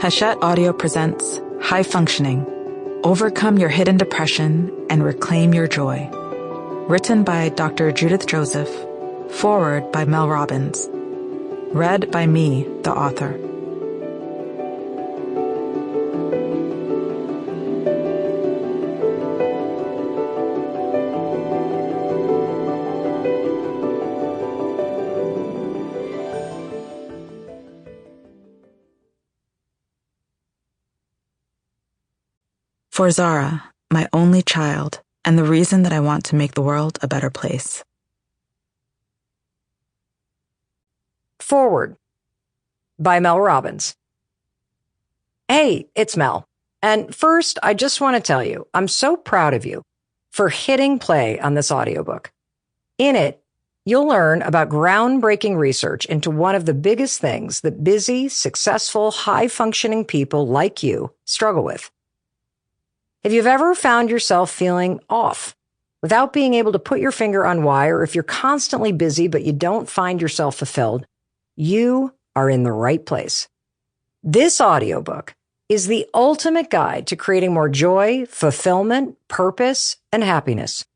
Hachette Audio presents High Functioning, Overcome Your Hidden Depression and Reclaim Your Joy. Written by Dr. Judith Joseph. Foreword by Mel Robbins. Read by me, the author. For Zara, my only child, and the reason that I want to make the world a better place. Foreword by Mel Robbins. Hey, it's Mel. And first, I just want to tell you, I'm so proud of you for hitting play on this audiobook. In it, you'll learn about groundbreaking research into one of the biggest things that busy, successful, high-functioning people like you struggle with. If you've ever found yourself feeling off without being able to put your finger on why, or if you're constantly busy but you don't find yourself fulfilled, you are in the right place. This audiobook is the ultimate guide to creating more joy, fulfillment, purpose, and happiness.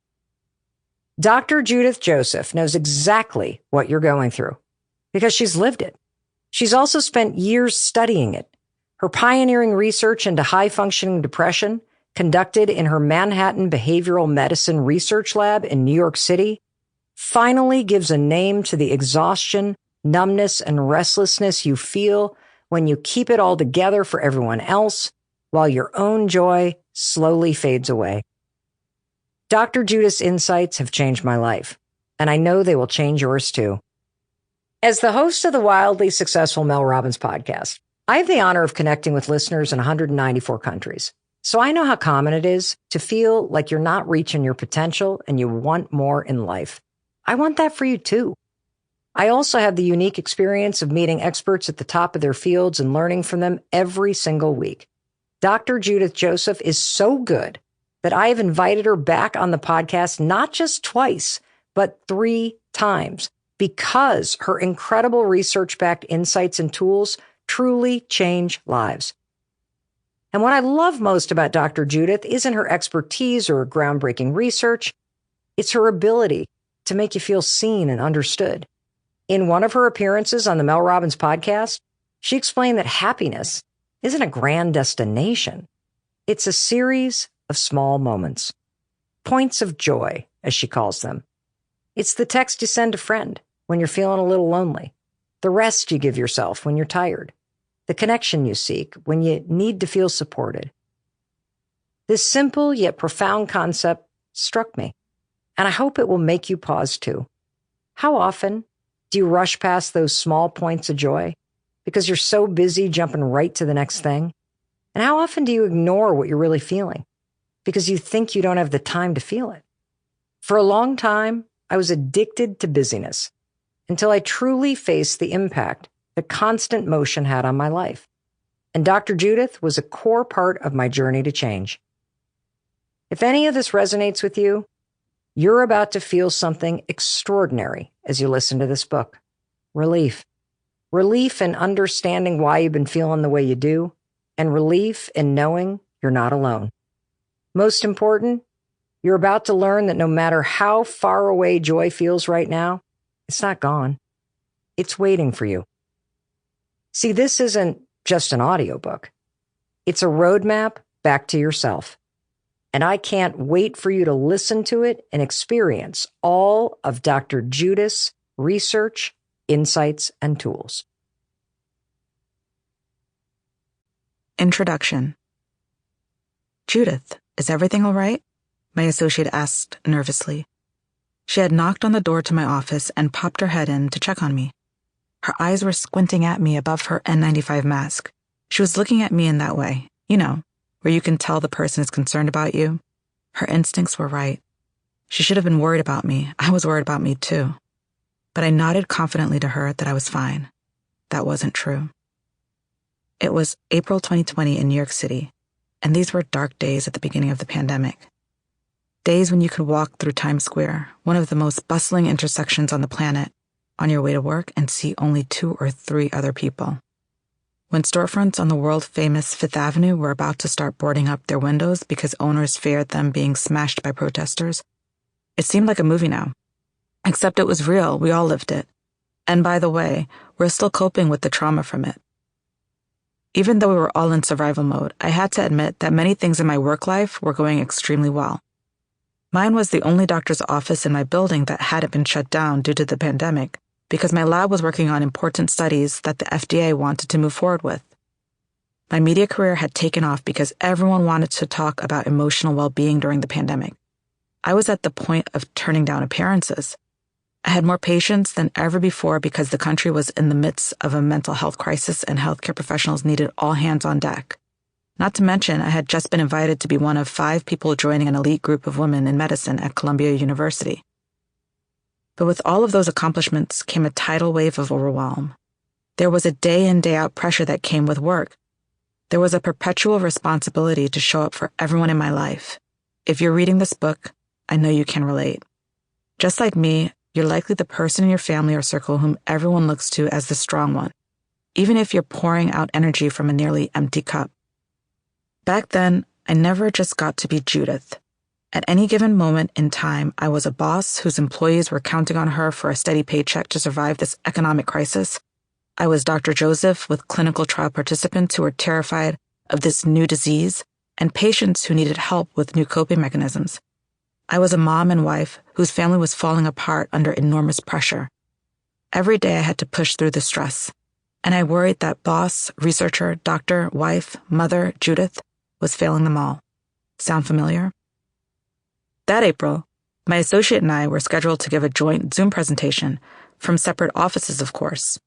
Dr. Judith Joseph knows exactly what you're going through because she's lived it. She's also spent years studying it. Her pioneering research into high-functioning depression, conducted in her Manhattan Behavioral Medicine Research Lab in New York City, finally gives a name to the exhaustion, numbness, and restlessness you feel when you keep it all together for everyone else while your own joy slowly fades away. Dr. Judith's insights have changed my life, and I know they will change yours too. As the host of the wildly successful Mel Robbins podcast, I have the honor of connecting with listeners in 194 countries. So I know how common it is to feel like you're not reaching your potential and you want more in life. I want that for you too. I also have the unique experience of meeting experts at the top of their fields and learning from them every single week. Dr. Judith Joseph is so good that I have invited her back on the podcast not just twice, but 3 times because her incredible research-backed insights and tools truly change lives. And what I love most about Dr. Judith isn't her expertise or her groundbreaking research. It's her ability to make you feel seen and understood. In one of her appearances on the Mel Robbins podcast, she explained that happiness isn't a grand destination. It's a series of small moments, points of joy, as she calls them. It's the text you send a friend when you're feeling a little lonely, the rest you give yourself when you're tired, the connection you seek when you need to feel supported. This simple yet profound concept struck me, and I hope it will make you pause too. How often do you rush past those small points of joy because you're so busy jumping right to the next thing? And how often do you ignore what you're really feeling because you think you don't have the time to feel it? For a long time, I was addicted to busyness until I truly faced the impact that constant motion had on my life. And Dr. Judith was a core part of my journey to change. If any of this resonates with you, you're about to feel something extraordinary as you listen to this book. Relief. Relief in understanding why you've been feeling the way you do, and relief in knowing you're not alone. Most important, you're about to learn that no matter how far away joy feels right now, it's not gone. It's waiting for you. See, this isn't just an audiobook. It's a roadmap back to yourself. And I can't wait for you to listen to it and experience all of Dr. Judith's research, insights, and tools. Introduction. Judith, is everything all right? My associate asked nervously. She had knocked on the door to my office and popped her head in to check on me. Her eyes were squinting at me above her N95 mask. She was looking at me in that way, where you can tell the person is concerned about you. Her instincts were right. She should have been worried about me. I was worried about me too. But I nodded confidently to her that I was fine. That wasn't true. It was April 2020 in New York City, and these were dark days at the beginning of the pandemic. Days when you could walk through Times Square, one of the most bustling intersections on the planet, on your way to work and see only 2 or 3 other people. when storefronts on the world-famous Fifth Avenue were about to start boarding up their windows because owners feared them being smashed by protesters. It seemed like a movie now. Except it was real, we all lived it. And by the way, we're still coping with the trauma from it. Even though we were all in survival mode, I had to admit that many things in my work life were going extremely well. Mine was the only doctor's office in my building that hadn't been shut down due to the pandemic, because my lab was working on important studies that the FDA wanted to move forward with. My media career had taken off because everyone wanted to talk about emotional well-being during the pandemic. I was at the point of turning down appearances. I had more patients than ever before because the country was in the midst of a mental health crisis and healthcare professionals needed all hands on deck. Not to mention, I had just been invited to be one of 5 people joining an elite group of women in medicine at Columbia University. But with all of those accomplishments came a tidal wave of overwhelm. There was a day-in, day-out pressure that came with work. There was a perpetual responsibility to show up for everyone in my life. If you're reading this book, I know you can relate. Just like me, you're likely the person in your family or circle whom everyone looks to as the strong one, even if you're pouring out energy from a nearly empty cup. Back then, I never just got to be Judith. At any given moment in time, I was a boss whose employees were counting on her for a steady paycheck to survive this economic crisis. I was Dr. Joseph with clinical trial participants who were terrified of this new disease and patients who needed help with new coping mechanisms. I was a mom and wife whose family was falling apart under enormous pressure. Every day I had to push through the stress, and I worried that boss, researcher, doctor, wife, mother, Judith, was failing them all. Sound familiar? That April, my associate and I were scheduled to give a joint Zoom presentation, from separate offices, of course,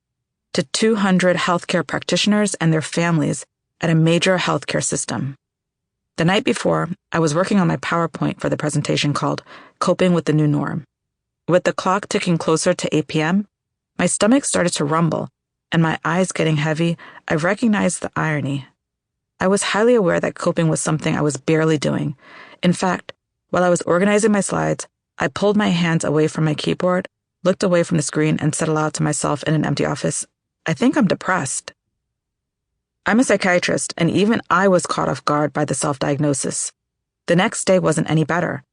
to 200 healthcare practitioners and their families at a major healthcare system. The night before, I was working on my PowerPoint for the presentation called Coping with the New Norm. With the clock ticking closer to 8 p.m., my stomach started to rumble, and my eyes getting heavy, I recognized the irony. I was highly aware that coping was something I was barely doing. In fact, while I was organizing my slides, I pulled my hands away from my keyboard, looked away from the screen, and said aloud to myself in an empty office, I think I'm depressed. I'm a psychiatrist, and even I was caught off guard by the self-diagnosis. The next day wasn't any better.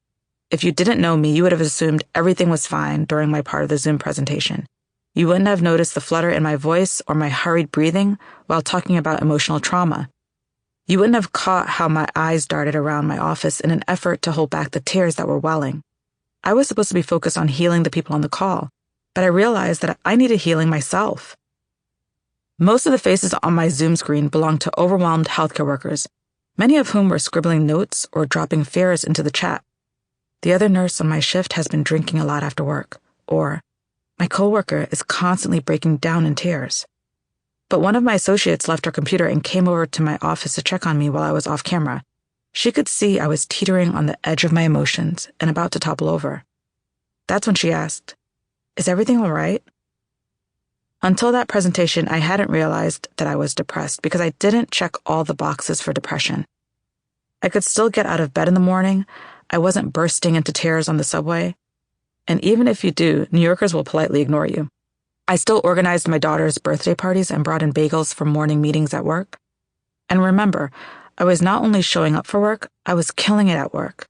If you didn't know me, you would have assumed everything was fine during my part of the Zoom presentation. You wouldn't have noticed the flutter in my voice or my hurried breathing while talking about emotional trauma. You wouldn't have caught how my eyes darted around my office in an effort to hold back the tears that were welling. I was supposed to be focused on healing the people on the call, but I realized that I needed healing myself. Most of the faces on my Zoom screen belonged to overwhelmed healthcare workers, many of whom were scribbling notes or dropping fears into the chat. The other nurse on my shift has been drinking a lot after work, or my coworker is constantly breaking down in tears. But one of my associates left her computer and came over to my office to check on me while I was off camera. She could see I was teetering on the edge of my emotions and about to topple over. That's when she asked, "Is everything all right?" Until that presentation, I hadn't realized that I was depressed because I didn't check all the boxes for depression. I could still get out of bed in the morning. I wasn't bursting into tears on the subway. And even if you do, New Yorkers will politely ignore you. I still organized my daughter's birthday parties and brought in bagels for morning meetings at work. And remember, I was not only showing up for work, I was killing it at work.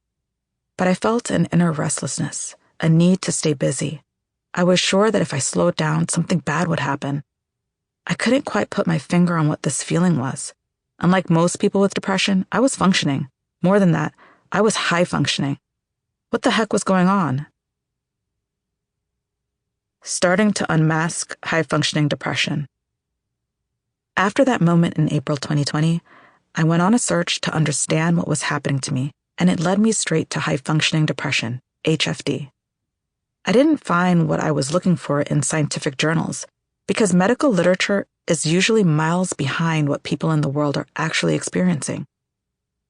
But I felt an inner restlessness, a need to stay busy. I was sure that if I slowed down, something bad would happen. I couldn't quite put my finger on what this feeling was. Unlike most people with depression, I was functioning. More than that, I was high functioning. What the heck was going on? Starting to unmask high-functioning depression. After that moment in April 2020, I went on a search to understand what was happening to me, and it led me straight to high-functioning depression, HFD. I didn't find what I was looking for in scientific journals, because medical literature is usually miles behind what people in the world are actually experiencing.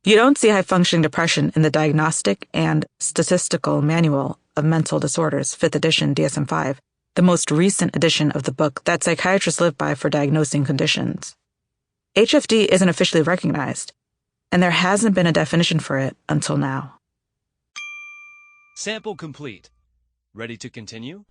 You don't see high-functioning depression in the Diagnostic and Statistical Manual of Mental Disorders, 5th edition, DSM-5, the most recent edition of the book that psychiatrists live by for diagnosing conditions. HFD isn't officially recognized, and there hasn't been a definition for it until now. Sample complete. Ready to continue?